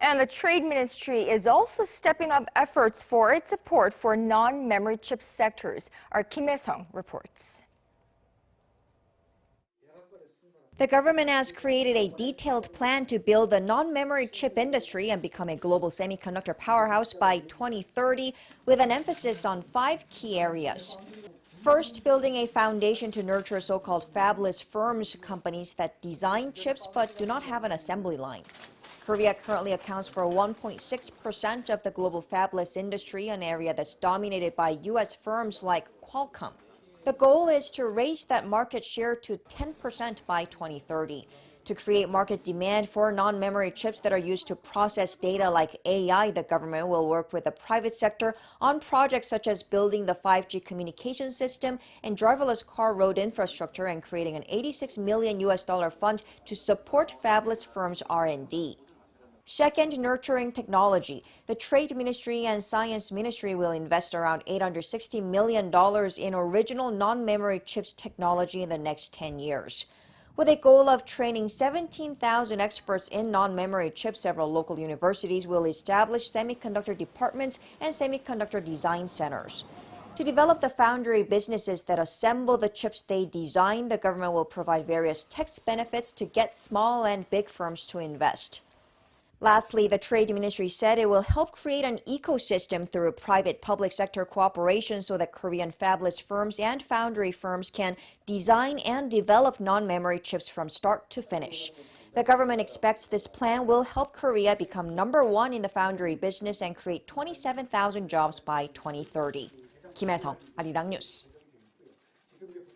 And the Trade Ministry is also stepping up efforts for its support for non-memory chip sectors. Our Kim Hyesung reports. The government has created a detailed plan to build the non-memory chip industry and become a global semiconductor powerhouse by 2030, with an emphasis on 5 key areas. First, building a foundation to nurture so-called fabless firms, companies that design chips but do not have an assembly line. Korea currently accounts for 1.6% of the global fabless industry, an area that's dominated by U.S. firms like Qualcomm. The goal is to raise that market share to 10% by 2030. To create market demand for non-memory chips that are used to process data like AI, the government will work with the private sector on projects such as building the 5G communication system and driverless car road infrastructure and creating an $86 million fund to support fabless firms' R&D. Second, nurturing technology. The Trade Ministry and Science Ministry will invest around $860 million in original non-memory chips technology in the next 10 years. With a goal of training 17,000 experts in non-memory chips, several local universities will establish semiconductor departments and semiconductor design centers. To develop the foundry businesses that assemble the chips they design, the government will provide various tax benefits to get small and big firms to invest. Lastly, the Trade Ministry said it will help create an ecosystem through private-public sector cooperation so that Korean fabless firms and foundry firms can design and develop non-memory chips from start to finish. The government expects this plan will help Korea become #1 in the foundry business and create 27,000 jobs by 2030. Kim Hyesung, Arirang News.